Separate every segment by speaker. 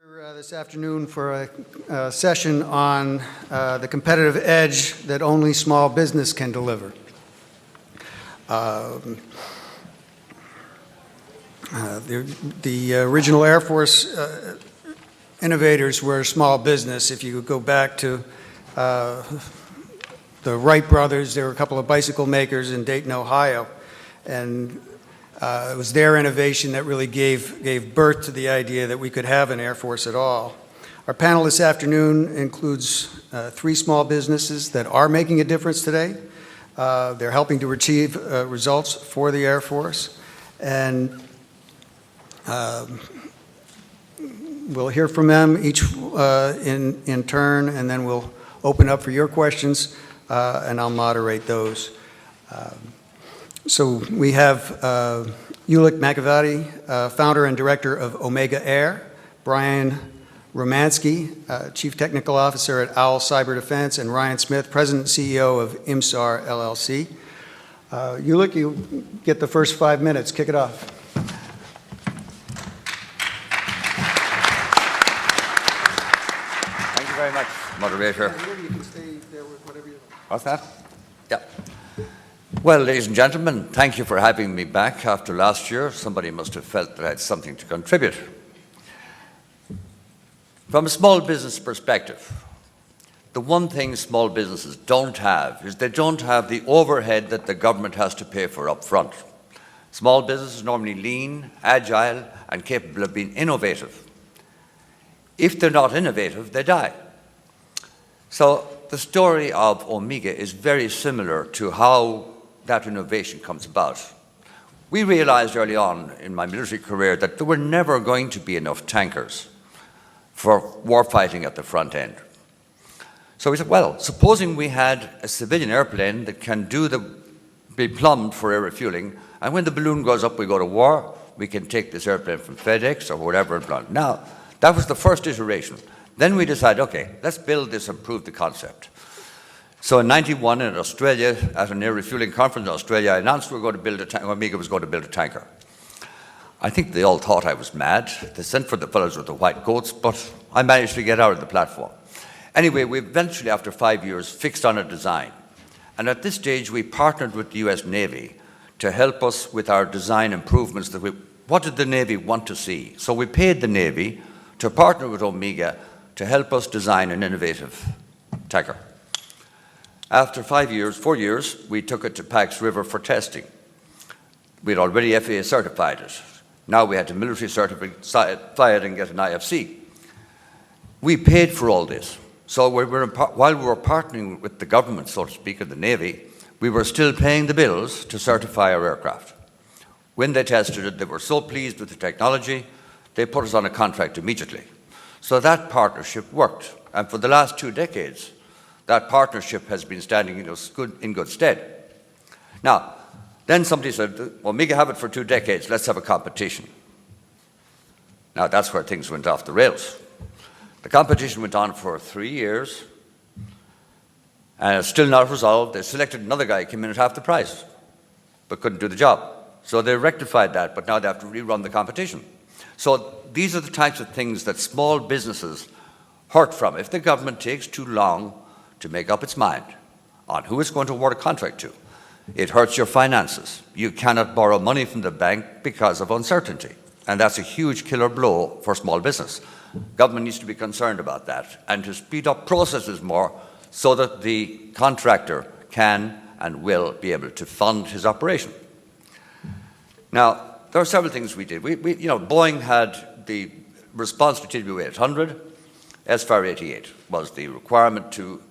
Speaker 1: This afternoon for a session on the competitive edge that only small business can deliver. The original Air Force innovators were a small business. If you go back to the Wright brothers, there were a couple of bicycle makers in Dayton, Ohio, and it was their innovation that really gave birth to the idea that we could have an Air Force at all. Our panel this afternoon includes three small businesses that are making a difference today. They're helping to achieve results for the Air Force. And we'll hear from them each in turn, and then we'll open up for your questions, and I'll moderate those. So we have Ulick Mackavati, founder and director of Omega Air, Brian Romansky, chief technical officer at Owl Cyber Defense, and Ryan Smith, president and CEO of IMSAR LLC. Ulick, you get the first 5 minutes. Kick it off.
Speaker 2: Thank you very much, moderator.
Speaker 1: You can stay there with whatever you want.
Speaker 2: What's that? Yeah. Well, ladies and gentlemen, thank you for having me back after last year. Somebody must have felt that I had something to contribute. From a small business perspective, the one thing small businesses don't have is they don't have the overhead that the government has to pay for up front. Small businesses are normally lean, agile, and capable of being innovative. If they're not innovative, they die. So the story of Omega is very similar to how that innovation comes about. We realized early on in my military career that there were never going to be enough tankers for warfighting at the front end. So we said, well, supposing we had a civilian airplane that can be plumbed for air refueling, and when the balloon goes up, we go to war, we can take this airplane from FedEx or whatever and plumb. Now, that was the first iteration. Then we decided, okay, let's build this and prove the concept. So in '91 in Australia, at an air refueling conference in Australia, I announced we were going to build a tanker. Omega was going to build a tanker. I think they all thought I was mad. They sent for the fellows with the white coats, but I managed to get out of the platform. Anyway, we eventually, after 5 years, fixed on a design. And at this stage, we partnered with the US Navy to help us with our design improvements. What did the Navy want to see? So we paid the Navy to partner with Omega to help us design an innovative tanker. After 4 years, we took it to Pax River for testing. We'd already FAA certified it. Now we had to military fly it and get an IFC. We paid for all this. So while we were partnering with the government, so to speak, of the Navy, we were still paying the bills to certify our aircraft. When they tested it, they were so pleased with the technology, they put us on a contract immediately. So that partnership worked. And for the last 2 decades, that partnership has been standing in good stead. Now, then somebody said, Omega have it for 2 decades, let's have a competition. Now, that's where things went off the rails. The competition went on for 3 years, and it's still not resolved. They selected another guy who came in at half the price, but couldn't do the job. So they rectified that, but now they have to rerun the competition. So these are the types of things that small businesses hurt from. If the government takes too long to make up its mind on who it's going to award a contract to, it hurts your finances. You cannot borrow money from the bank because of uncertainty. And that's a huge killer blow for small business. Government needs to be concerned about that and to speed up processes more so that the contractor can and will be able to fund his operation. Now, there are several things we did. Boeing had the response to TWA-800. SFAR 88 was the requirement to,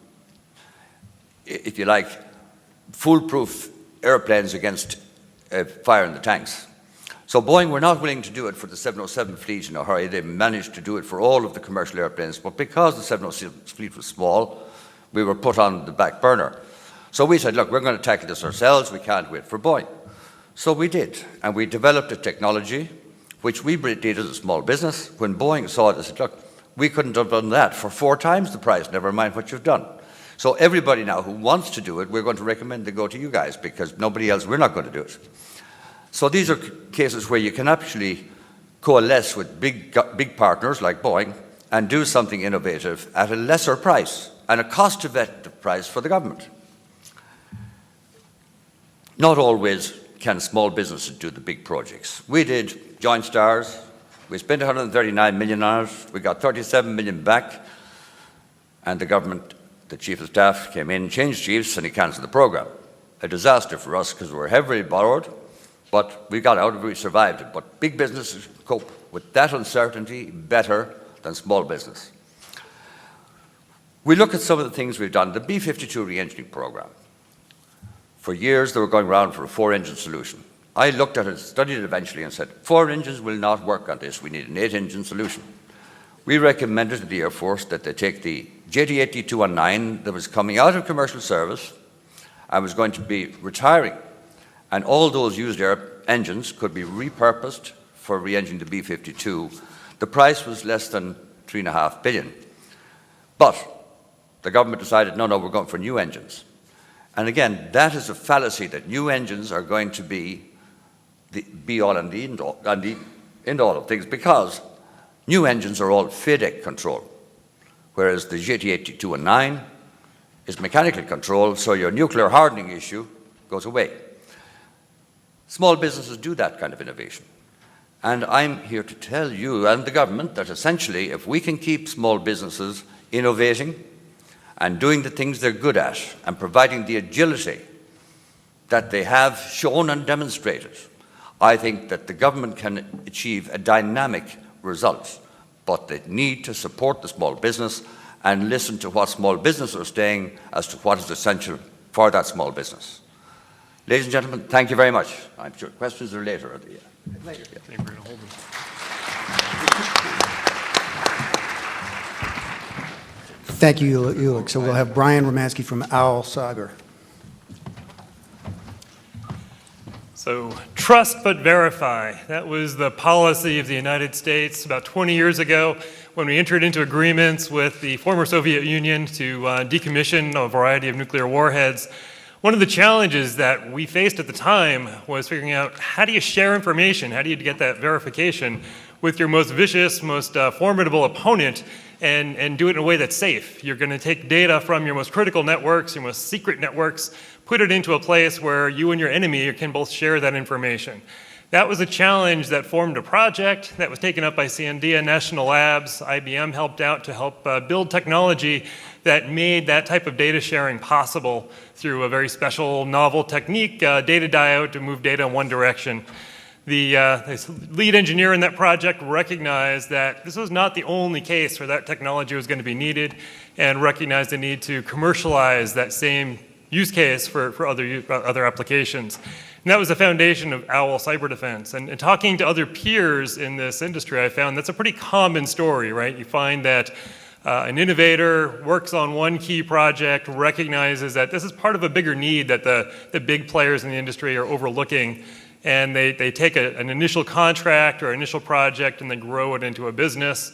Speaker 2: if you like, foolproof airplanes against fire in the tanks. So Boeing were not willing to do it for the 707 fleet in a hurry. They managed to do it for all of the commercial airplanes, but because the 707 fleet was small, we were put on the back burner. So we said, look, we're going to tackle this ourselves. We can't wait for Boeing. So we did, and we developed a technology which we did as a small business. When Boeing saw it, they said, look, we couldn't have done that for 4 times the price, never mind what you've done. So everybody now who wants to do it, we're going to recommend they go to you guys because nobody else, we're not going to do it. So these are cases where you can actually coalesce with big partners like Boeing and do something innovative at a lesser price and a cost-effective price for the government. Not always can small businesses do the big projects. We did Joint Stars. We spent 139 million on it. We got 37 million back. And the government, the chief of staff came in, changed chiefs, and he cancelled the program. A disaster for us because we were heavily borrowed, but we got out of it, we survived it. But big businesses cope with that uncertainty better than small business. We look at some of the things we've done. The B-52 re-engineering program. For years, they were going around for a 4-engine solution. I looked at it, studied it eventually, and said, 4 engines will not work on this. We need an 8-engine solution. We recommended to the Air Force that they take the JT-8219 that was coming out of commercial service and was going to be retiring, and all those used engines could be repurposed for re-engineering the B-52. The price was less than $3.5 billion. But the government decided, no, we're going for new engines. And again, that is a fallacy that new engines are going to be the be-all and the end-all of things, because new engines are all FADEC controlled, whereas the JT-8219 is mechanically controlled, so your nuclear hardening issue goes away. Small businesses do that kind of innovation. And I'm here to tell you and the government that essentially, if we can keep small businesses innovating and doing the things they're good at and providing the agility that they have shown and demonstrated, I think that the government can achieve a dynamic result. But they need to support the small business and listen to what small businesses are saying as to what is essential for that small business. Ladies and gentlemen, thank you very much. I'm sure questions are later.
Speaker 3: Later. I think we're going to hold them.
Speaker 1: Thank you, Ulick. So we'll have Brian Romansky from Owl Sagar.
Speaker 3: So, trust but verify. That was the policy of the United States about 20 years ago when we entered into agreements with the former Soviet Union to decommission a variety of nuclear warheads. One of the challenges that we faced at the time was figuring out, how do you share information? How do you get that verification with your most vicious, most formidable opponent and do it in a way that's safe? You're going to take data from your most critical networks, your most secret networks, put it into a place where you and your enemy can both share that information. That was a challenge that formed a project that was taken up by Sandia National Labs. IBM helped out to help build technology that made that type of data sharing possible through a very special, novel technique, data diode, to move data in one direction. The lead engineer in that project recognized that this was not the only case where that technology was going to be needed, and recognized the need to commercialize that same use case for other applications. And that was the foundation of OWL Cyber Defense. And talking to other peers in this industry, I found that's a pretty common story, right? You find that an innovator works on one key project, recognizes that this is part of a bigger need that the big players in the industry are overlooking, and they take an initial contract or initial project and they grow it into a business.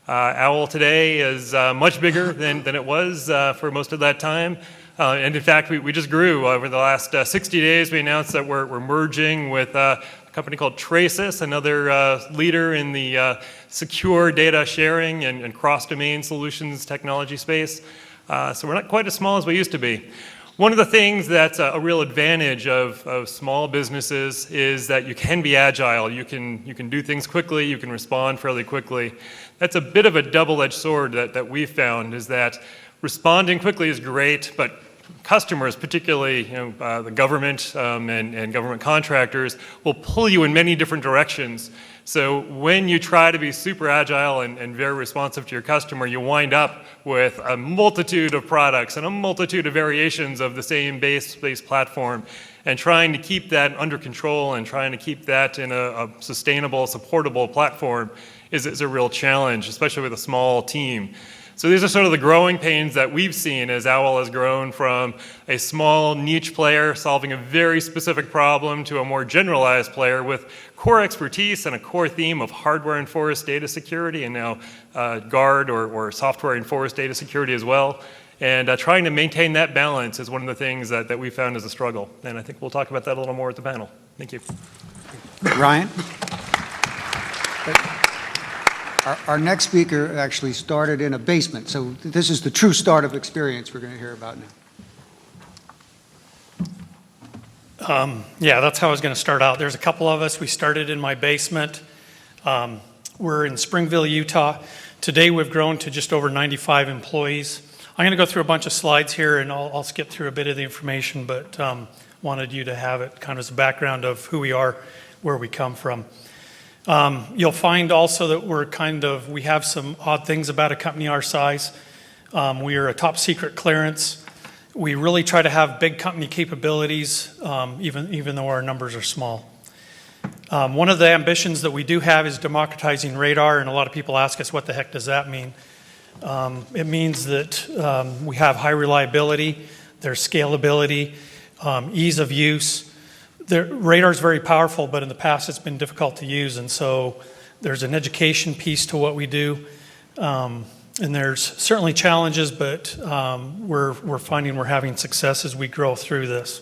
Speaker 3: OWL today is much bigger than it was for most of that time. And in fact, we just grew over the last 60 days. We announced that we're merging with a company called Trasis, another leader in the secure data sharing and cross-domain solutions technology space. So we're not quite as small as we used to be. One of the things that's a real advantage of small businesses is that you can be agile. You can do things quickly. You can respond fairly quickly. That's a bit of a double-edged sword that we've found, is that responding quickly is great, but customers, particularly the government and government contractors, will pull you in many different directions. So when you try to be super agile and very responsive to your customer, you wind up with a multitude of products and a multitude of variations of the same base platform. And trying to keep that under control and trying to keep that in a sustainable, supportable platform is a real challenge, especially with a small team. So these are sort of the growing pains that we've seen as OWL has grown from a small niche player solving a very specific problem to a more generalized player with core expertise and a core theme of hardware-enforced data security, and now GUARD or software-enforced data security as well. And trying to maintain that balance is one of the things that we found as a struggle. And I think we'll talk about that a little more at the panel. Thank you.
Speaker 1: Ryan? Our next speaker actually started in a basement, so this is the true start of experience we're going to hear about now.
Speaker 4: Yeah, that's how I was going to start out. There's a couple of us. We started in my basement. We're in Springville, Utah. Today we've grown to just over 95 employees. I'm going to go through a bunch of slides here, and I'll skip through a bit of the information, but wanted you to have it kind of as a background of who we are, where we come from. You'll find also that we have some odd things about a company our size. We are a top secret clearance. We really try to have big company capabilities, even though our numbers are small. One of the ambitions that we do have is democratizing radar, and a lot of people ask us, what the heck does that mean? It means that we have high reliability, there's scalability, ease of use. Radar is very powerful, but in the past it's been difficult to use, and so there's an education piece to what we do. And there's certainly challenges, but we're finding we're having success as we grow through this.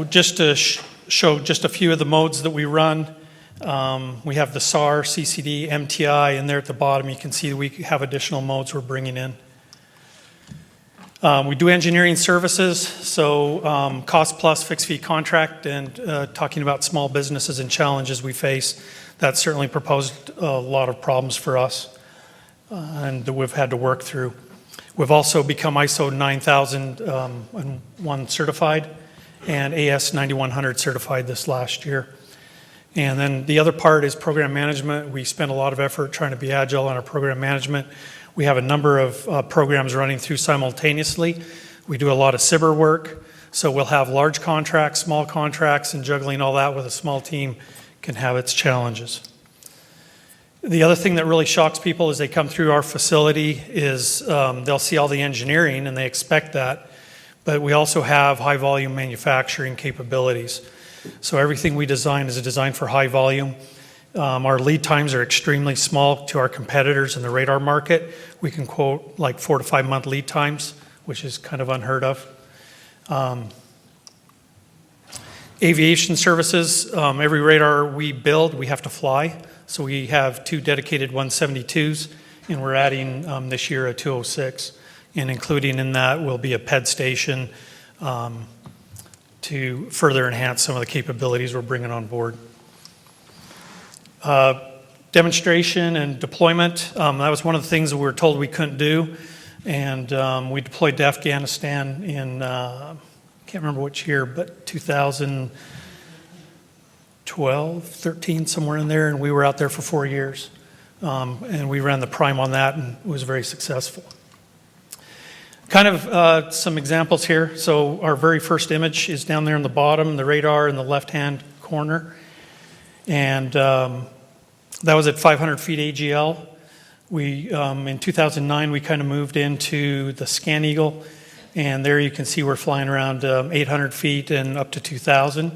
Speaker 4: Just to show just a few of the modes that we run, we have the SAR, CCD, MTI, and there at the bottom you can see we have additional modes we're bringing in. We do engineering services, so cost plus fixed fee contract, and talking about small businesses and challenges we face, that certainly proposed a lot of problems for us and that we've had to work through. We've also become ISO 9001 certified and AS 9100 certified this last year. And then the other part is program management. We spend a lot of effort trying to be agile on our program management. We have a number of programs running through simultaneously. We do a lot of SIBR work, so we'll have large contracts, small contracts, and juggling all that with a small team can have its challenges. The other thing that really shocks people as they come through our facility is they'll see all the engineering and they expect that, but we also have high volume manufacturing capabilities. So everything we design is designed for high volume. Our lead times are extremely small to our competitors in the radar market. We can quote like 4 to 5 month lead times, which is kind of unheard of. Aviation services, every radar we build, we have to fly. So we have 2 dedicated 172s, and we're adding this year a 206. And including in that will be a PED station to further enhance some of the capabilities we're bringing on board. Demonstration and deployment, that was one of the things that we were told we couldn't do, and we deployed to Afghanistan in, can't remember which year, but 2012, 13, somewhere in there, and we were out there for 4 years, and we ran the prime on that, and it was very successful. Kind of some examples here. So our very first image is down there in the bottom, the radar in the left-hand corner. And that was at 500 feet AGL. We, in 2009, we kind of moved into the Scan Eagle. And there you can see we're flying around 800 feet and up to 2,000.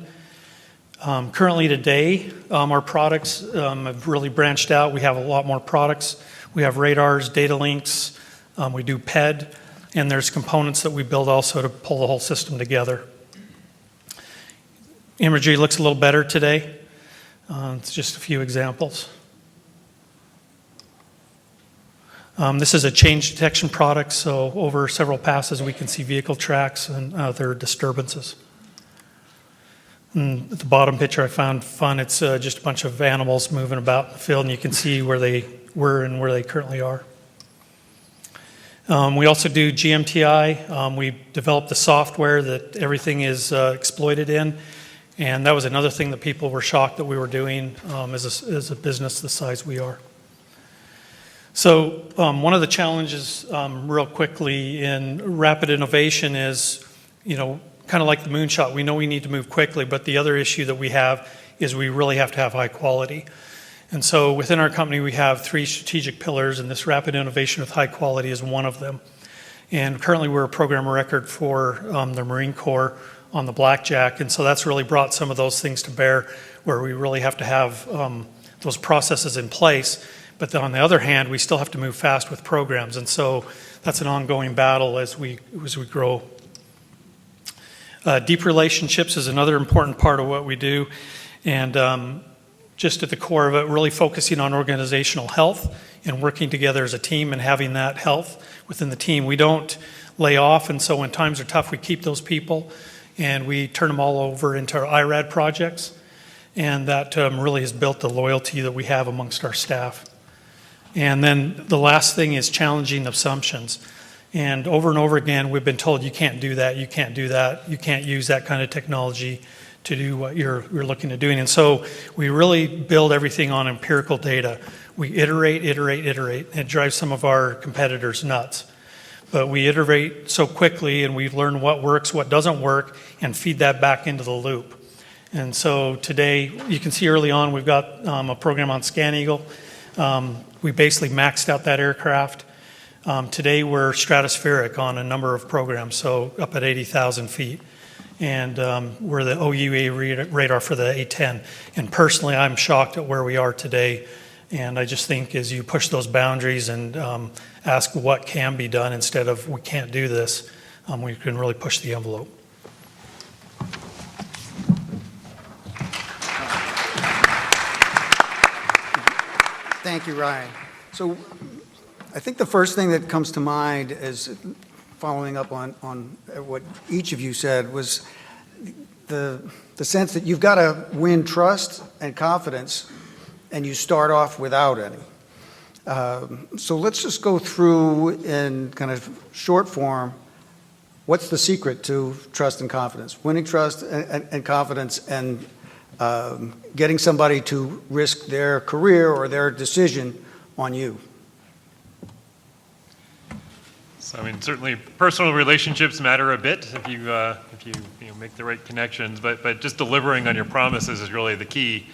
Speaker 4: Currently today, our products have really branched out. We have a lot more products. We have radars, data links, we do PED. And there's components that we build also to pull the whole system together. Imagery looks a little better today. It's just a few examples. This is a change detection product, so over several passes we can see vehicle tracks and other disturbances. And at the bottom picture I found fun. It's just a bunch of animals moving about in the field, and you can see where they were and where they currently are. We also do GMTI. We developed the software that everything is exploited in, and that was another thing that people were shocked that we were doing as a business the size we are. So one of the challenges real quickly in rapid innovation is, kind of like the moonshot, we know we need to move quickly, but the other issue that we have is we really have to have high quality. And so within our company, we have 3 strategic pillars, and this rapid innovation with high quality is one of them. And currently we're a program of record for the Marine Corps on the Blackjack, and so that's really brought some of those things to bear where we really have to have those processes in place. But then on the other hand, we still have to move fast with programs, and so that's an ongoing battle as we grow. Deep relationships is another important part of what we do, and just at the core of it, really focusing on organizational health and working together as a team and having that health within the team. We don't lay off, and so when times are tough, we keep those people and we turn them all over into our IRAD projects. And that really has built the loyalty that we have amongst our staff. And then the last thing is challenging assumptions. And over again, we've been told you can't do that, you can't do that, you can't use that kind of technology to do what you're looking at doing. And so we really build everything on empirical data. We iterate. It drives some of our competitors nuts. But we iterate so quickly and we learn what works, what doesn't work, and feed that back into the loop. And so today, you can see early on, we've got a program on ScanEagle. We basically maxed out that aircraft. Today, we're stratospheric on a number of programs, so up at 80,000 feet. And we're the OUA radar for the A-10. And personally, I'm shocked at where we are today. And I just think as you push those boundaries and ask what can be done instead of we can't do this, we can really push the envelope.
Speaker 1: Thank you, Ryan. So I think the first thing that comes to mind is following up on what each of you said was the sense that you've got to win trust and confidence, and you start off without any. So let's just go through in kind of short form, what's the secret to trust and confidence? Winning trust and confidence and getting somebody to risk their career or their decision on you.
Speaker 3: So, I mean, certainly personal relationships matter a bit if you make the right connections, but just delivering on your promises is really the key.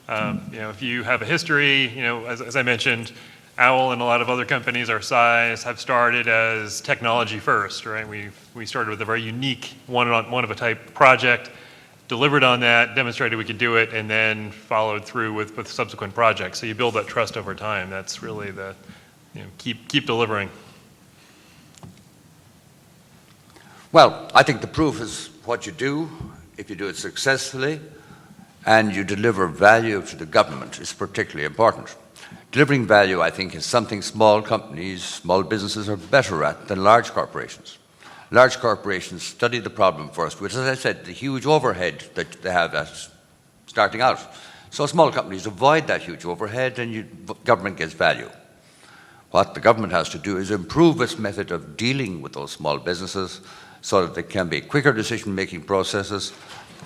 Speaker 3: If you have a history, as I mentioned, OWL and a lot of other companies our size have started as technology first, right? We started with a very unique one of a type project, delivered on that, demonstrated we could do it, and then followed through with subsequent projects. So you build that trust over time. That's really the keep delivering.
Speaker 2: Well, I think the proof is what you do. If you do it successfully and you deliver value to the government is particularly important. Delivering value, I think, is something small companies, small businesses are better at than large corporations. Large corporations study the problem first, which, as I said, the huge overhead that they have at starting out. So small companies avoid that huge overhead and government gets value. What the government has to do is improve its method of dealing with those small businesses so that there can be quicker decision-making processes,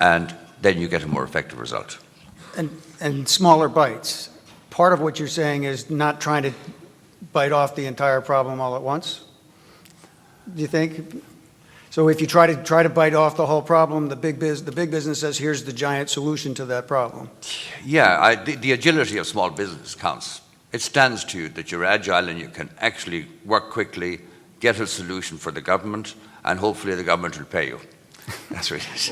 Speaker 2: and then you get a more effective result.
Speaker 1: And smaller bites. Part of what you're saying is not trying to bite off the entire problem all at once? Do you think? So if you try to bite off the whole problem, the big business says, here's the giant solution to that problem.
Speaker 2: Yeah, the agility of small business counts. It stands to you that you're agile and you can actually work quickly, get a solution for the government, and hopefully the government will pay you. That's what it is.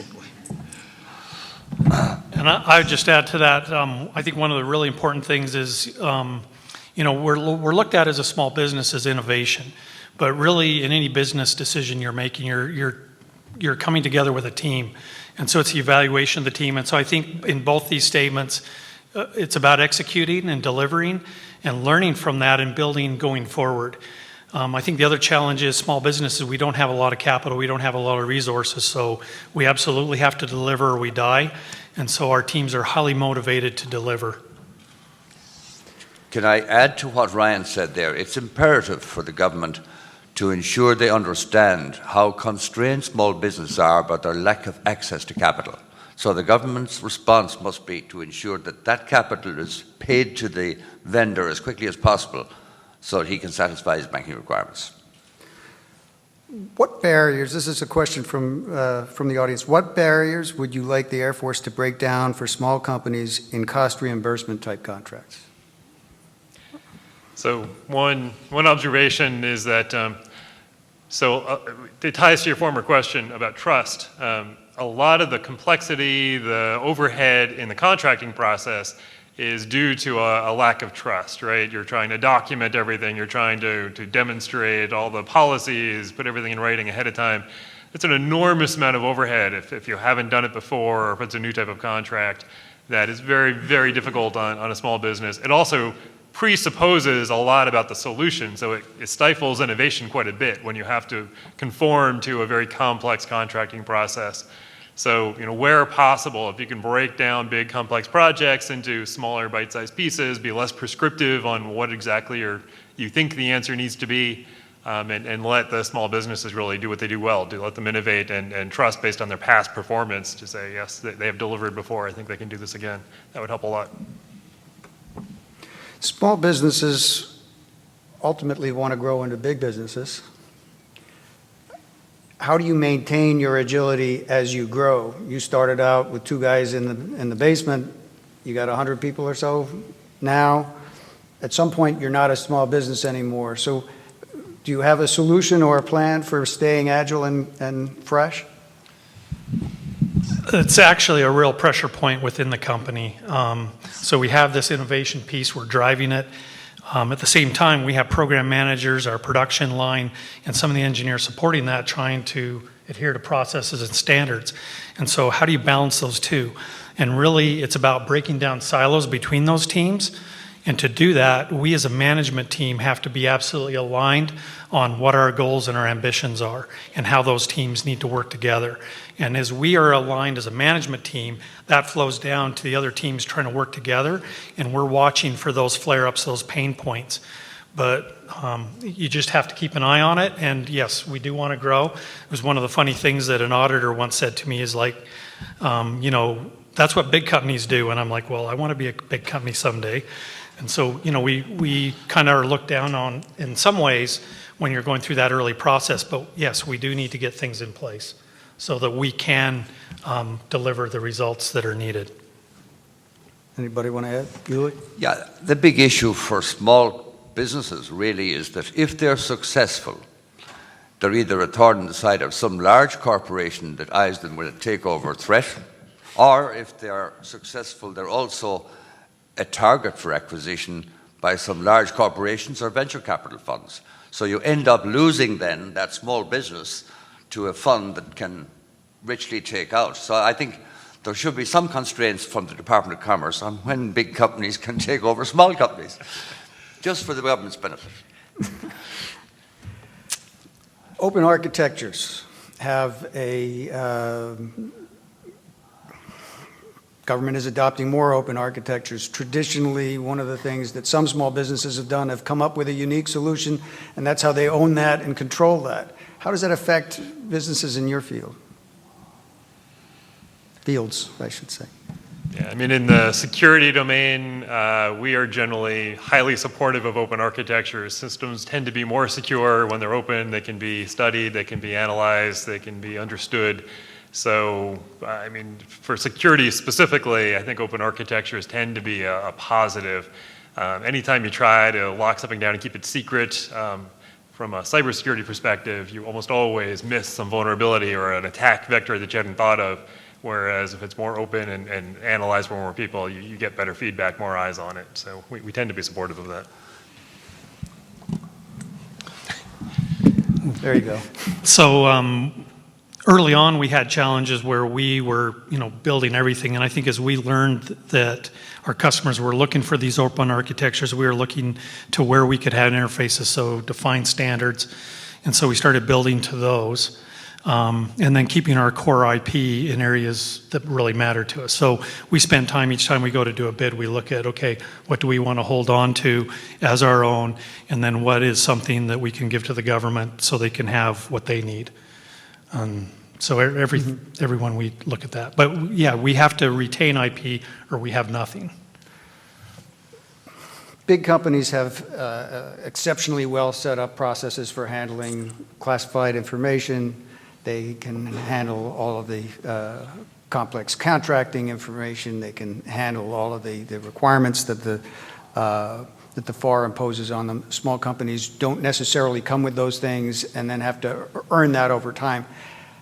Speaker 4: And I would just add to that, I think one of the really important things is, we're looked at as a small business as innovation. But really, in any business decision you're making, you're coming together with a team. And so it's the evaluation of the team. And so I think in both these statements, it's about executing and delivering and learning from that and building going forward. I think the other challenge is small businesses, we don't have a lot of capital, we don't have a lot of resources, so we absolutely have to deliver or we die. And so our teams are highly motivated to deliver.
Speaker 2: Can I add to what Ryan said there? It's imperative for the government to ensure they understand how constrained small businesses are about their lack of access to capital. So the government's response must be to ensure that that capital is paid to the vendor as quickly as possible so that he can satisfy his banking requirements.
Speaker 1: What barriers, this is a question from the audience, what barriers would you like the Air Force to break down for small companies in cost reimbursement type contracts?
Speaker 3: So one observation is that, it ties to your former question about trust. A lot of the complexity, the overhead in the contracting process is due to a lack of trust, right? You're trying to document everything, you're trying to demonstrate all the policies, put everything in writing ahead of time. It's an enormous amount of overhead if you haven't done it before or if it's a new type of contract. that is very, very difficult on a small business. It also presupposes a lot about the solution, so it stifles innovation quite a bit when you have to conform to a very complex contracting process. So, where possible, if you can break down big complex projects into smaller bite-sized pieces, be less prescriptive on what exactly you think the answer needs to be, and let the small businesses really do what they do well, let them innovate and trust based on their past performance to say, yes, they have delivered before, I think they can do this again. That would help a lot.
Speaker 1: Small businesses ultimately want to grow into big businesses. How do you maintain your agility as you grow? You started out with 2 guys in the basement. You got 100 people or so now. At some point, you're not a small business anymore. So do you have a solution or a plan for staying agile and fresh?
Speaker 4: It's actually a real pressure point within the company. So we have this innovation piece, we're driving it. At the same time, we have program managers, our production line, and some of the engineers supporting that, trying to adhere to processes and standards. And so how do you balance those two? And really, it's about breaking down silos between those teams. And to do that, we as a management team have to be absolutely aligned on what our goals and our ambitions are and how those teams need to work together. And as we are aligned as a management team, that flows down to the other teams trying to work together, and we're watching for those flare-ups, those pain points. But you just have to keep an eye on it, and yes, we do want to grow. It was one of the funny things that an auditor once said to me is like, that's what big companies do, and I'm like, well, I want to be a big company someday. And so, we kind of are looked down on in some ways when you're going through that early process. But yes, we do need to get things in place so that we can deliver the results that are needed.
Speaker 1: Anybody want to add? Julie?
Speaker 2: Yeah, the big issue for small businesses really is that if they're successful, they're either a thorn in the side of some large corporation that eyes them with a takeover threat, or if they're successful, they're also a target for acquisition by some large corporations or venture capital funds. So you end up losing then that small business to a fund that can richly take out. So I think there should be some constraints from the Department of Commerce on when big companies can take over small companies, just for the government's benefit.
Speaker 1: Open architectures have a government is adopting more open architectures. Traditionally, one of the things that some small businesses have done have come up with a unique solution, and that's how they own that and control that. How does that affect businesses in your field? Fields, I should say.
Speaker 3: Yeah, I mean, in the security domain, we are generally highly supportive of open architecture. Systems tend to be more secure when they're open. They can be studied, they can be analyzed, they can be understood. So, I mean, for security specifically, I think open architectures tend to be a positive. Anytime you try to lock something down and keep it secret, from a cybersecurity perspective, you almost always miss some vulnerability or an attack vector that you hadn't thought of. Whereas if it's more open and analyzed by more people, you get better feedback, more eyes on it. So we tend to be supportive of that.
Speaker 1: There you go.
Speaker 4: So early on, we had challenges where we were, building everything. And I think as we learned that our customers were looking for these open architectures, we were looking to where we could have interfaces, so defined standards. And so we started building to those. And then keeping our core IP in areas that really matter to us. So we spend time each time we go to do a bid, we look at, okay, what do we want to hold on to as our own? And then what is something that we can give to the government so they can have what they need? So everyone, we look at that. But yeah, we have to retain IP or we have nothing.
Speaker 1: Big companies have exceptionally well set up processes for handling classified information. They can handle all of the complex contracting information. They can handle all of the requirements that the FAR imposes on them. Small companies don't necessarily come with those things and then have to earn that over time.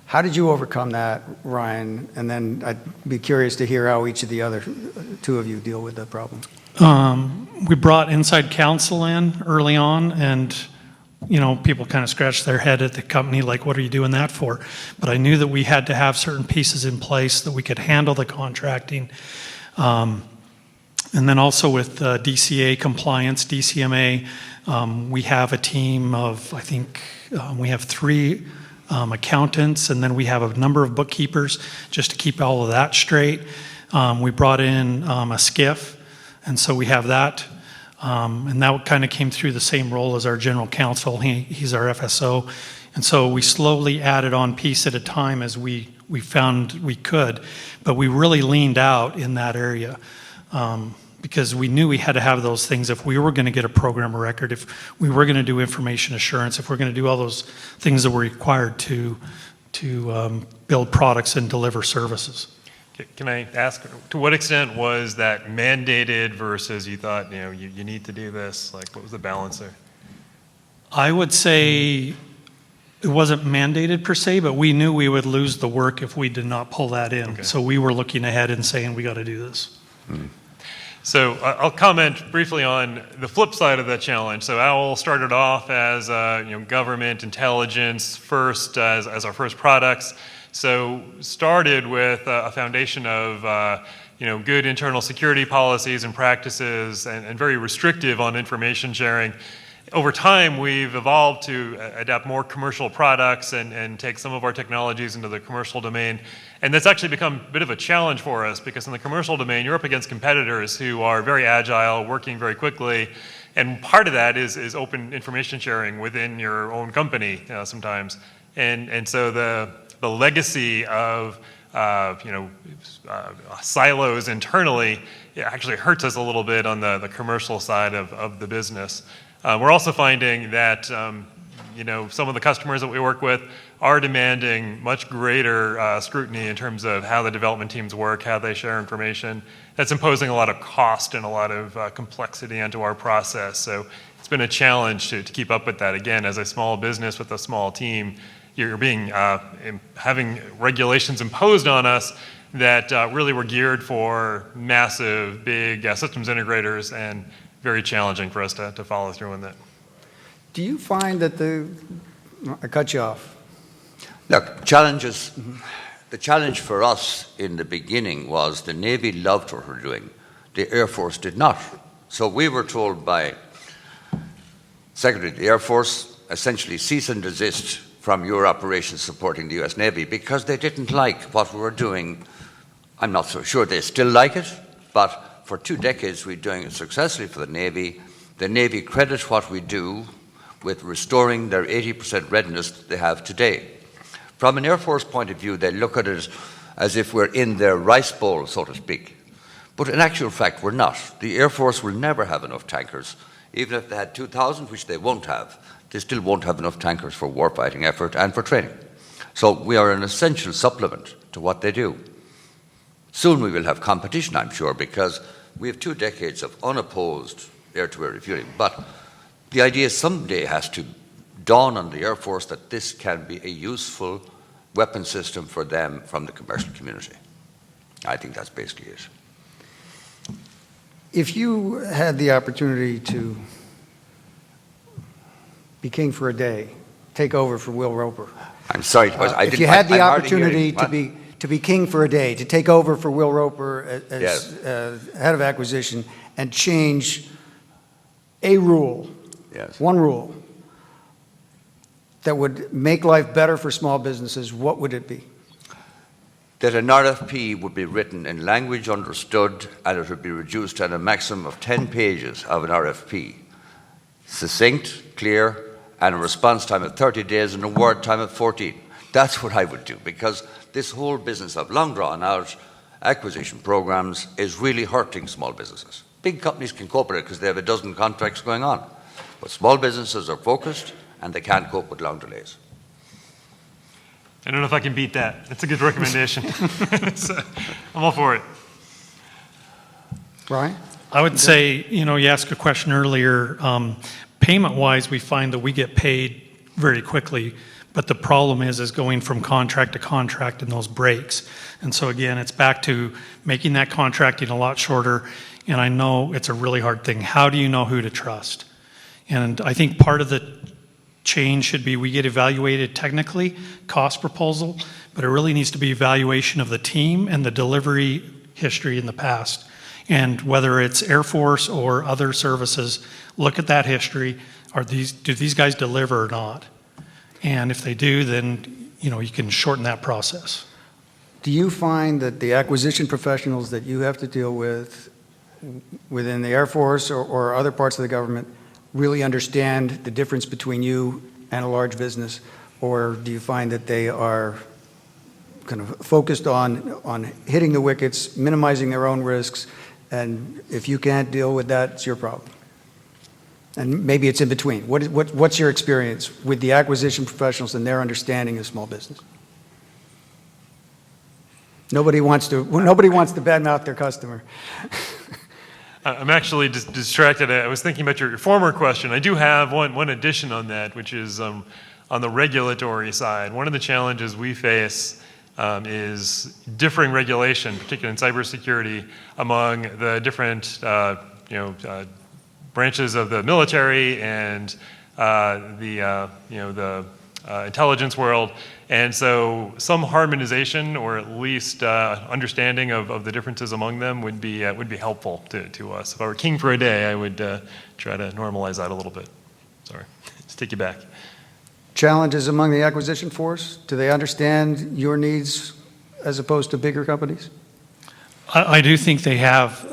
Speaker 1: How did you overcome that, Ryan? And then I'd be curious to hear how each of the other two of you deal with the problem.
Speaker 4: We brought inside counsel in early on, and people kind of scratched their head at the company, like, what are you doing that for? But I knew that we had to have certain pieces in place that we could handle the contracting. And then also with DCA compliance, DCMA, we have a team of, I think, we have 3 accountants, and then we have a number of bookkeepers just to keep all of that straight. We brought in a SCIF, and so we have that. And that kind of came through the same role as our general counsel. He's our FSO. And so we slowly added on piece at a time as we found we could. But we really leaned out in that area because we knew we had to have those things if we were going to get a program of record, if we were going to do information assurance, if we're going to do all those things that were required to build products and deliver services.
Speaker 3: Can I ask, to what extent was that mandated versus you thought, you need to do this? Like, what was the balance there?
Speaker 4: I would say it wasn't mandated per se, but we knew we would lose the work if we did not pull that in. Okay. So we were looking ahead and saying, we got to do this.
Speaker 3: Mm-hmm. So I'll comment briefly on the flip side of that challenge. So OWL started off as government intelligence first as our first products. So started with a foundation of good internal security policies and practices and very restrictive on information sharing. Over time, we've evolved to adapt more commercial products and take some of our technologies into the commercial domain. And that's actually become a bit of a challenge for us because in the commercial domain, you're up against competitors who are very agile, working very quickly. And part of that is open information sharing within your own company sometimes. And so the legacy of silos internally actually hurts us a little bit on the commercial side of the business. We're also finding that some of the customers that we work with are demanding much greater scrutiny in terms of how the development teams work, how they share information. That's imposing a lot of cost and a lot of complexity onto our process. So it's been a challenge to keep up with that. Again, as a small business with a small team, you're having regulations imposed on us that really were geared for massive, big systems integrators and very challenging for us to follow through on that.
Speaker 1: Do you find that I cut you off.
Speaker 2: Look, challenges. The challenge for us in the beginning was the Navy loved what we're doing. The Air Force did not. So we were told by Secretary of the Air Force, essentially cease and desist from your operations supporting the US Navy because they didn't like what we were doing. I'm not so sure they still like it, but for 2 decades we're doing it successfully for the Navy. The Navy credits what we do with restoring their 80% readiness that they have today. From an Air Force point of view, they look at it as if we're in their rice bowl, so to speak. But in actual fact, we're not. The Air Force will never have enough tankers. Even if they had 2,000, which they won't have, they still won't have enough tankers for warfighting effort and for training. So we are an essential supplement to what they do. Soon we will have competition, I'm sure, because we have 2 decades of unopposed air-to-air refueling. But the idea someday has to dawn on the Air Force that this can be a useful weapon system for them from the commercial community. I think that's basically it.
Speaker 1: If you had the opportunity to be king for a day, take over for Will Roper.
Speaker 2: I'm sorry, I didn't.
Speaker 1: If you had the opportunity to be king for a day, to take over for Will Roper as head of acquisition and change a rule, one rule, that would make life better for small businesses, what would it be?
Speaker 2: That an RFP would be written in language understood and it would be reduced to a maximum of 10 pages of an RFP. Succinct, clear, and a response time of 30 days and a word time of 14. That's what I would do, because this whole business of long drawn out acquisition programs is really hurting small businesses. Big companies can cope with it because they have a dozen contracts going on. But small businesses are focused and they can't cope with long delays.
Speaker 3: I don't know if I can beat that. That's a good recommendation. So, I'm all for it.
Speaker 1: Ryan?
Speaker 4: I would say, you asked a question earlier, payment-wise, we find that we get paid very quickly, but the problem is going from contract to contract and those breaks. And so again, it's back to making that contracting a lot shorter, and I know it's a really hard thing. How do you know who to trust? And I think part of the change should be we get evaluated technically, cost proposal, but it really needs to be evaluation of the team and the delivery history in the past. And whether it's Air Force or other services, look at that history. Do these guys deliver or not? And if they do, then, you can shorten that process.
Speaker 1: Do you find that the acquisition professionals that you have to deal with within the Air Force or other parts of the government really understand the difference between you and a large business? Or do you find that they are kind of focused on hitting the wickets, minimizing their own risks, and if you can't deal with that, it's your problem? And maybe it's in between. What's your experience with the acquisition professionals and their understanding of small business? Nobody wants to badmouth their customer.
Speaker 3: I'm actually distracted. I was thinking about your former question. I do have one addition on that, which is on the regulatory side. One of the challenges we face is differing regulation, particularly in cybersecurity, among the different branches of the military and the intelligence world. And so some harmonization, or at least understanding of the differences among them, would be helpful to us. If I were king for a day, I would try to normalize that a little bit. Sorry, let's take you back.
Speaker 1: Challenges among the acquisition force? Do they understand your needs as opposed to bigger companies?
Speaker 4: I do think they have,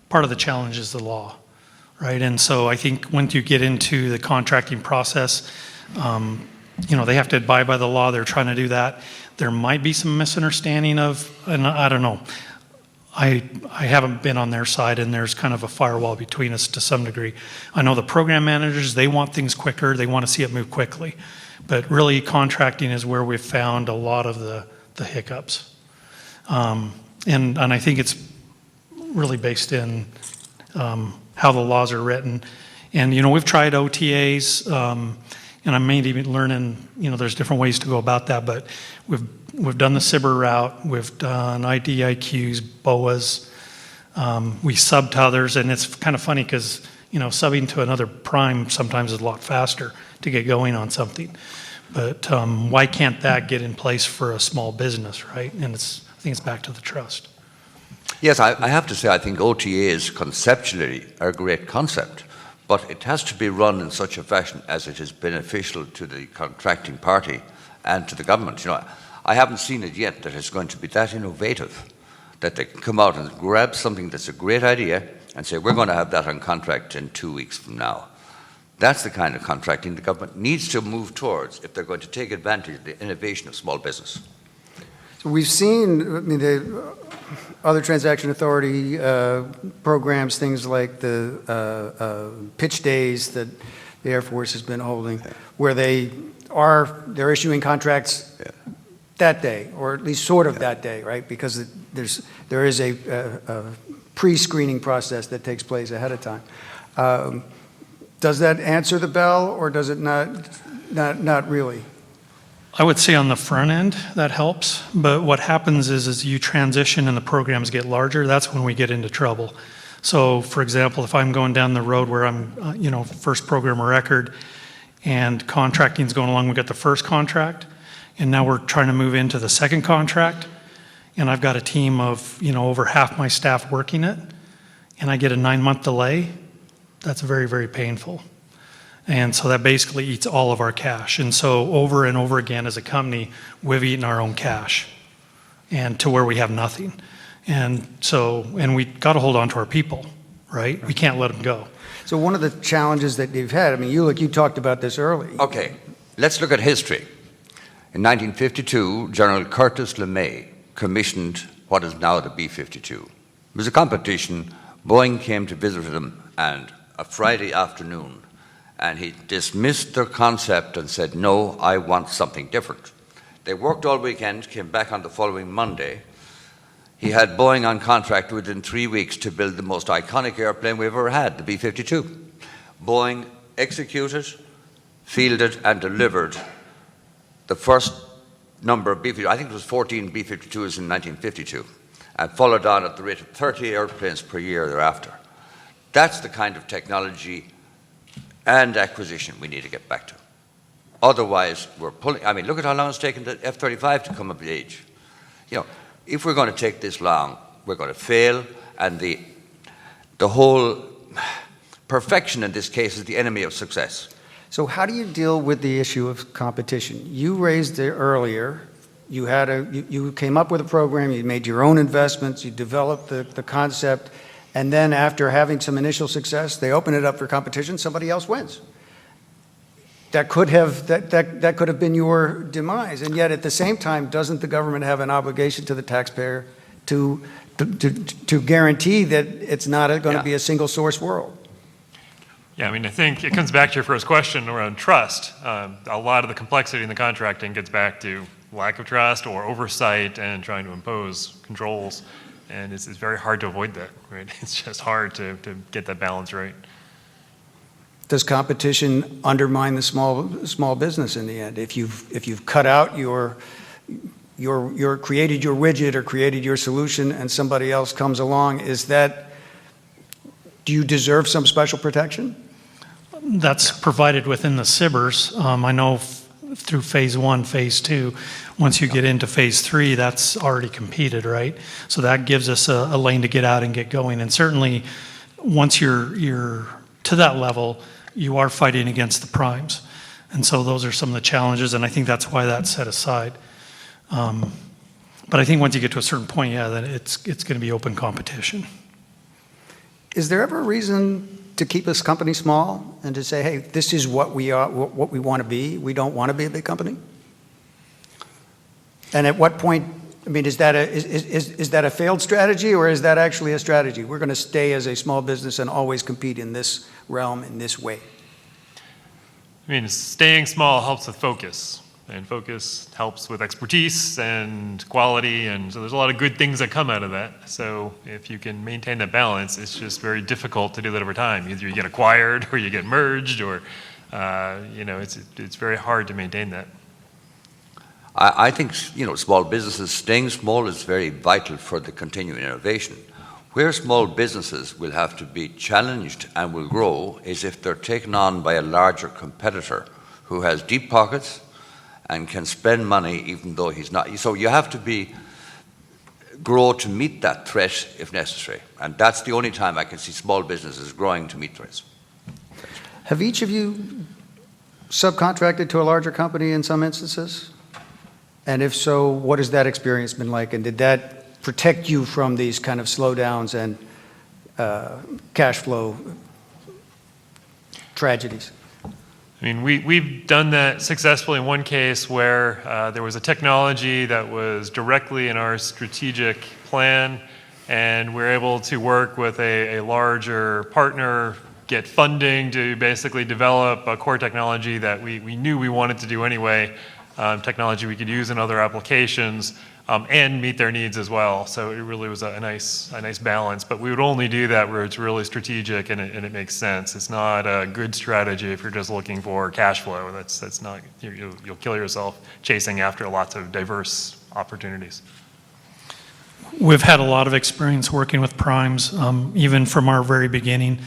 Speaker 4: part of the challenge is the law, right? And so I think once you get into the contracting process, they have to abide by the law. They're trying to do that. There might be some misunderstanding and I don't know. I haven't been on their side, and there's kind of a firewall between us to some degree. I know the program managers, they want things quicker. They want to see it move quickly. But really, contracting is where we've found a lot of the hiccups. And I think it's really based in how the laws are written. And, we've tried OTAs, and I'm maybe learning, there's different ways to go about that, but we've done the SBIR route, we've done IDIQs, BOAs, we sub to others, and it's kind of funny because, subbing to another prime sometimes is a lot faster to get going on something. But why can't that get in place for a small business, right? And I think it's back to the trust.
Speaker 2: Yes, I have to say, I think OTAs conceptually are a great concept, but it has to be run in such a fashion as it is beneficial to the contracting party and to the government. I haven't seen it yet that it's going to be that innovative that they can come out and grab something that's a great idea and say, we're going to have that on contract in 2 weeks from now. That's the kind of contracting the government needs to move towards if they're going to take advantage of the innovation of small business.
Speaker 1: So we've seen, the other transaction authority programs, things like the pitch days that the Air Force has been holding, where they're issuing contracts that day, or at least sort of that day, right? Because there is a pre-screening process that takes place ahead of time. Does that answer the bell, or does it not really?
Speaker 4: I would say on the front end, that helps. But what happens is as you transition and the programs get larger, that's when we get into trouble. So, for example, if I'm going down the road where I'm, first program of record and contracting's going along, we got the first contract, and now we're trying to move into the second contract, and I've got a team of, over half my staff working it, and I get a 9-month delay, that's very, very painful. And so that basically eats all of our cash. And so over and over again as a company, we've eaten our own cash and to where we have nothing. And we got to hold on to our people, right? We can't let them go.
Speaker 1: So one of the challenges that you've had, you talked about this early.
Speaker 2: Okay, let's look at history. In 1952, General Curtis LeMay commissioned what is now the B-52. It was a competition. Boeing came to visit him and a Friday afternoon, and he dismissed their concept and said, no, I want something different. They worked all weekend, came back on the following Monday. He had Boeing on contract within 3 weeks to build the most iconic airplane we've ever had, the B-52. Boeing executed, fielded, and delivered the first number of B-52, I think it was 14 B-52s in 1952, and followed on at the rate of 30 airplanes per year thereafter. That's the kind of technology and acquisition we need to get back to. Otherwise, we're pulling, look at how long it's taken the F-35 to come of age. If we're going to take this long, we're going to fail, and the whole perfection in this case is the enemy of success.
Speaker 1: So how do you deal with the issue of competition? You raised it earlier. You came up with a program, you made your own investments, you developed the concept, and then after having some initial success, they open it up for competition, somebody else wins. That could have been your demise, and yet at the same time, doesn't the government have an obligation to the taxpayer to guarantee that it's not going to be a single source world?
Speaker 3: Yeah, I mean, I think it comes back to your first question around trust. A lot of the complexity in the contracting gets back to lack of trust or oversight and trying to impose controls, and it's very hard to avoid that, right? It's just hard to get that balance right.
Speaker 1: Does competition undermine the small business in the end? If you've cut out created your widget or created your solution and somebody else comes along, do you deserve some special protection?
Speaker 4: That's provided within the SBIRs. I know through phase 1, phase 2, once you get into phase 3, that's already competed, right? So that gives us a lane to get out and get going. And certainly, once you're to that level, you are fighting against the primes. And so those are some of the challenges, and I think that's why that's set aside. But I think once you get to a certain point, then it's going to be open competition.
Speaker 1: Is there ever a reason to keep this company small and to say, hey, this is what we are, what we want to be? We don't want to be a big company? And at what point, I mean, is that a failed strategy, or is that actually a strategy? We're going to stay as a small business and always compete in this realm in this way.
Speaker 3: I mean, staying small helps with focus, and focus helps with expertise and quality, and so there's a lot of good things that come out of that. So if you can maintain that balance, it's just very difficult to do that over time. Either you get acquired or you get merged, or it's very hard to maintain that.
Speaker 2: I think, small businesses, staying small is very vital for the continuing innovation. Where small businesses will have to be challenged and will grow is if they're taken on by a larger competitor who has deep pockets and can spend money even though he's not. So you have to grow to meet that threat if necessary. And that's the only time I can see small businesses growing to meet threats.
Speaker 1: Have each of you subcontracted to a larger company in some instances? And if so, what has that experience been like? And did that protect you from these kind of slowdowns and cash flow tragedies?
Speaker 3: I mean, we've done that successfully in one case where there was a technology that was directly in our strategic plan, and we're able to work with a larger partner, get funding to basically develop a core technology that we knew we wanted to do anyway, technology we could use in other applications, and meet their needs as well. So it really was a nice balance. But we would only do that where it's really strategic and it makes sense. It's not a good strategy if you're just looking for cash flow. That's not, you'll kill yourself chasing after lots of diverse opportunities.
Speaker 4: We've had a lot of experience working with primes, even from our very beginning.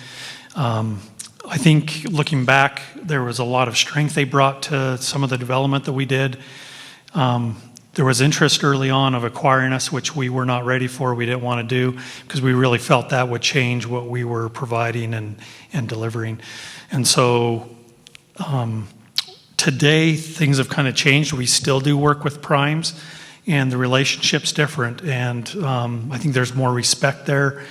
Speaker 4: I think looking back, there was a lot of strength they brought to some of the development that we did. There was interest early on of acquiring us, which we were not ready for, we didn't want to do, because we really felt that would change what we were providing and delivering. And so today, things have kind of changed. We still do work with primes, and the relationship's different. And I think there's more respect there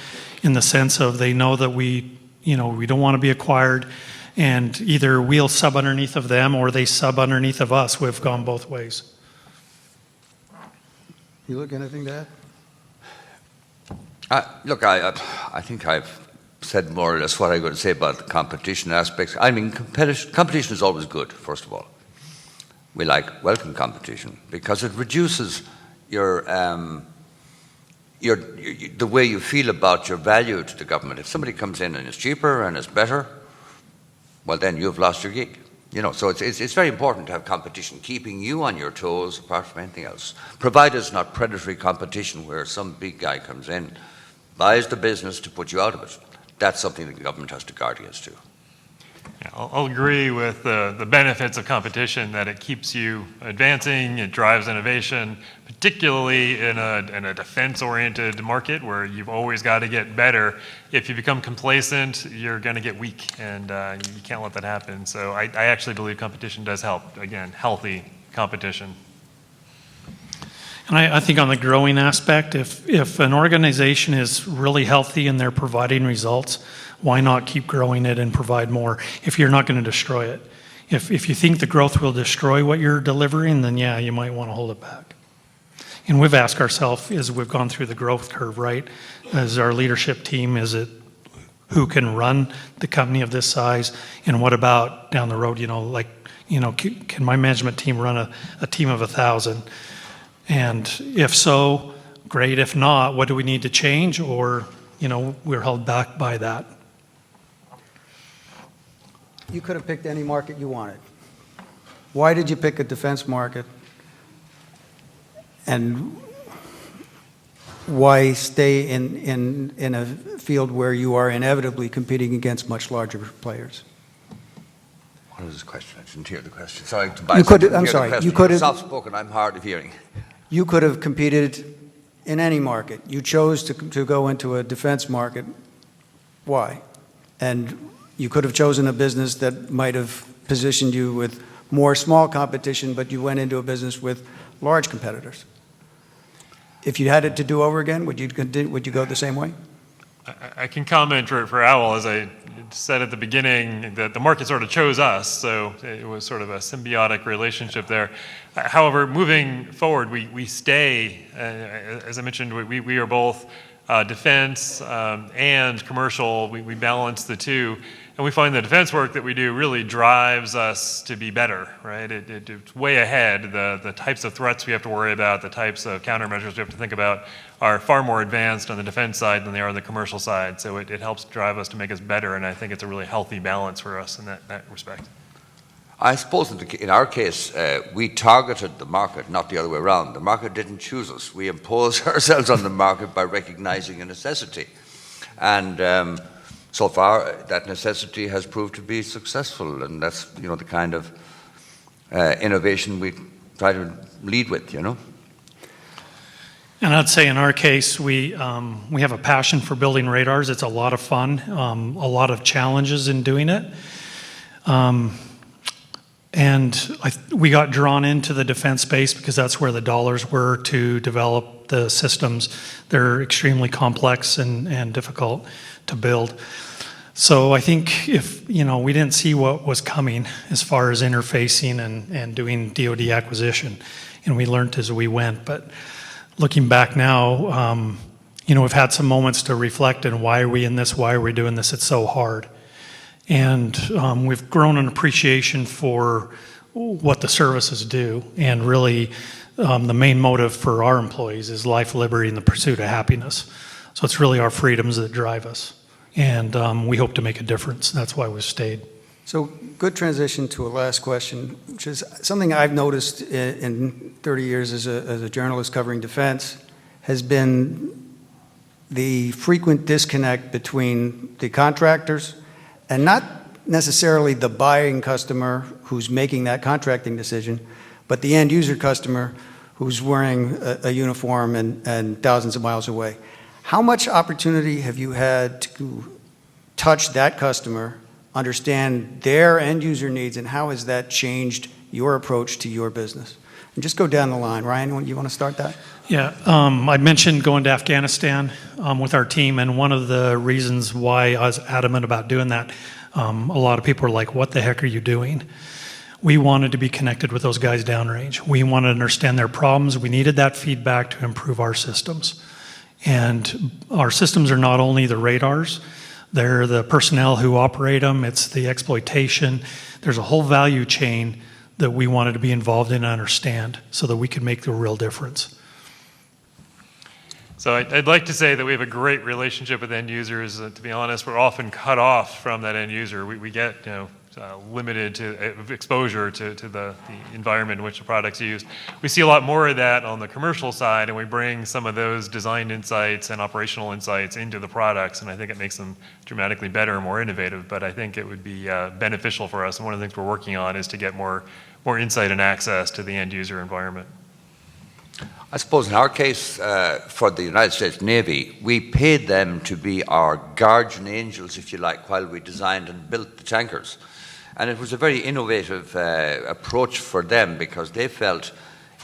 Speaker 4: in the sense of they know that we don't want to be acquired, and either we'll sub underneath of them or they sub underneath of us. We've gone both ways.
Speaker 1: You look anything to
Speaker 2: add? Look, I think I've said more or less what I'm going to say about the competition aspects. I mean, competition is always good, first of all. We welcome competition because it reduces the way you feel about your value to the government. If somebody comes in and is cheaper and is better, well, then you've lost your gig. So it's very important to have competition, keeping you on your toes apart from anything else. Provided it's not predatory competition where some big guy comes in, buys the business to put you out of it. That's something the government has to guard against too.
Speaker 3: Yeah, I'll agree with the benefits of competition, that it keeps you advancing, it drives innovation, particularly in a defense-oriented market where you've always got to get better. If you become complacent, you're going to get weak, and you can't let that happen. So I actually believe competition does help. Again, healthy competition.
Speaker 4: And I think on the growing aspect, if an organization is really healthy and they're providing results, why not keep growing it and provide more if you're not going to destroy it? If you think the growth will destroy what you're delivering, then yeah, you might want to hold it back. And we've asked ourselves, as we've gone through the growth curve, right, as our leadership team, is it who can run the company of this size? And what about down the road, can my management team run a team of 1,000? And if so, great. If not, what do we need to change? Or, we're held back by that.
Speaker 1: You could have picked any market you wanted. Why did you pick a defense market? And why stay in a field where you are inevitably competing against much larger players?
Speaker 2: What was the question? I didn't hear the question. Sorry,
Speaker 1: You
Speaker 2: Tobias.
Speaker 1: could-
Speaker 2: I didn't
Speaker 1: I'm
Speaker 2: hear the
Speaker 1: sorry,
Speaker 2: question.
Speaker 1: you could
Speaker 2: You're
Speaker 1: have-
Speaker 2: soft-spoken. I'm hard of hearing.
Speaker 1: You could have competed in any market. You chose to go into a defense market. Why? And you could have chosen a business that might have positioned you with more small competition, but you went into a business with large competitors. If you had it to do over again, would you go the same way?
Speaker 3: I can comment for Owl, as I said at the beginning, that the market sort of chose us, so it was sort of a symbiotic relationship there. However, moving forward, we stay, as I mentioned, we are both defense and commercial. We balance the two. And we find the defense work that we do really drives us to be better, right? It's way ahead. The types of threats we have to worry about, the types of countermeasures we have to think about are far more advanced on the defense side than they are on the commercial side. So it helps drive us to make us better, and I think it's a really healthy balance for us in that respect.
Speaker 2: I suppose in our case, we targeted the market, not the other way around. The market didn't choose us. We imposed ourselves on the market by recognizing a necessity. And so far, that necessity has proved to be successful, and that's the kind of innovation we try to lead with.
Speaker 4: And I'd say in our case, we have a passion for building radars. It's a lot of fun, a lot of challenges in doing it. We got drawn into the defense space because that's where the dollars were to develop the systems. They're extremely complex and difficult to build. So I think if, we didn't see what was coming as far as interfacing and doing DoD acquisition, and we learned as we went. But looking back now, we've had some moments to reflect on why are we in this, why are we doing this, it's so hard. And we've grown an appreciation for what the services do, and really the main motive for our employees is life, liberty, and the pursuit of happiness. So it's really our freedoms that drive us, and we hope to make a difference. That's why we've stayed.
Speaker 1: So good transition to a last question, which is something I've noticed in 30 years as a journalist covering defense, has been the frequent disconnect between the contractors and not necessarily the buying customer who's making that contracting decision, but the end user customer who's wearing a uniform and thousands of miles away. How much opportunity have you had to touch that customer, understand their end user needs, and how has that changed your approach to your business? And just go down the line. Ryan, you want to start that?
Speaker 4: Yeah, I mentioned going to Afghanistan with our team, and one of the reasons why I was adamant about doing that, a lot of people were like, what the heck are you doing? We wanted to be connected with those guys downrange. We wanted to understand their problems. We needed that feedback to improve our systems. And our systems are not only the radars, they're the personnel who operate them, it's the exploitation. There's a whole value chain that we wanted to be involved in and understand so that we could make the real difference.
Speaker 3: So I'd like to say that we have a great relationship with end users. To be honest, we're often cut off from that end user. We get limited to exposure to the environment in which the product's used. We see a lot more of that on the commercial side, and we bring some of those design insights and operational insights into the products, and I think it makes them dramatically better and more innovative. But I think it would be beneficial for us, and one of the things we're working on is to get more insight and access to the end user environment.
Speaker 2: I suppose in our case, for the United States Navy, we paid them to be our guardian angels, if you like, while we designed and built the tankers. And it was a very innovative approach for them, because they felt,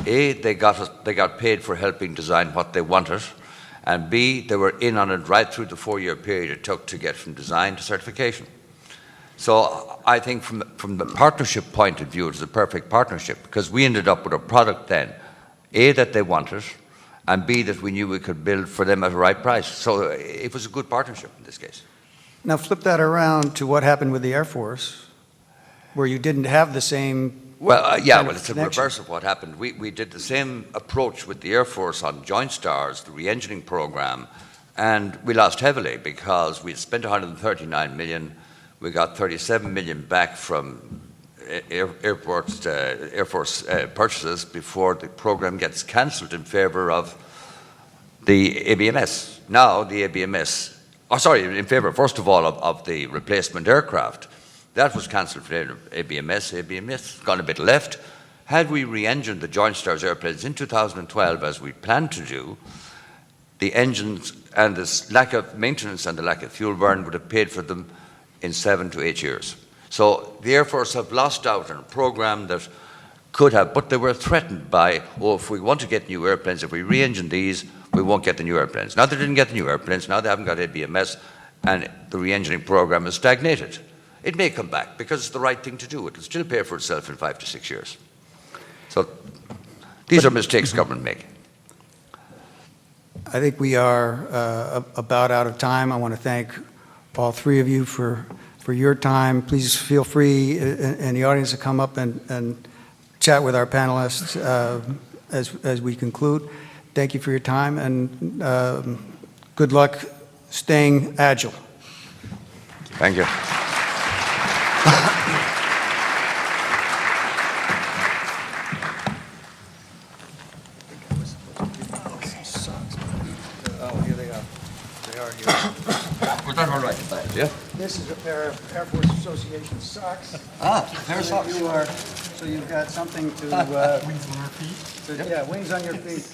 Speaker 2: A, they got paid for helping design what they wanted, and B, they were in on it right through the 4-year period it took to get from design to certification. So I think from the partnership point of view, it was a perfect partnership, because we ended up with a product then, A, that they wanted, and B, that we knew we could build for them at the right price. So it was a good partnership in this case.
Speaker 1: Now flip that around to what happened with the Air Force, where you didn't have the same.
Speaker 2: Well,
Speaker 1: kind of
Speaker 2: it's a
Speaker 1: connection.
Speaker 2: reverse of what happened. We did the same approach with the Air Force on Joint Stars, the re-engineering program, and we lost heavily because we spent $139 million. We got $37 million back from Air Force purchases before the program gets cancelled in favor of the ABMS. Now the ABMS, in favor, first of all, of the replacement aircraft. That was cancelled for ABMS. ABMS has gone a bit left. Had we re-engined the Joint Stars airplanes in 2012, as we planned to do, the engines and this lack of maintenance and the lack of fuel burn would have paid for them in 7 to 8 years. So the Air Force have lost out on a program that could have, but they were threatened by, if we want to get new airplanes, if we re-engine these, we won't get the new airplanes. Now they didn't get the new airplanes, now they haven't got ABMS, and the re-engineering program has stagnated. It may come back because it's the right thing to do. It will still pay for itself in 5 to 6 years. So these are mistakes government make.
Speaker 1: I think we are about out of time. I want to thank all three of you for your time. Please feel free in the audience to come up and chat with our panelists as we conclude. Thank you for your time, and good luck staying agile.
Speaker 2: Thank you.
Speaker 1: Oh, here they are. They are here.
Speaker 2: Was that all right? Yeah.
Speaker 1: This is a pair of Air Force Association socks.
Speaker 2: Pair of socks.
Speaker 1: So you've got something to. Wings on our feet? Yeah, wings on your feet.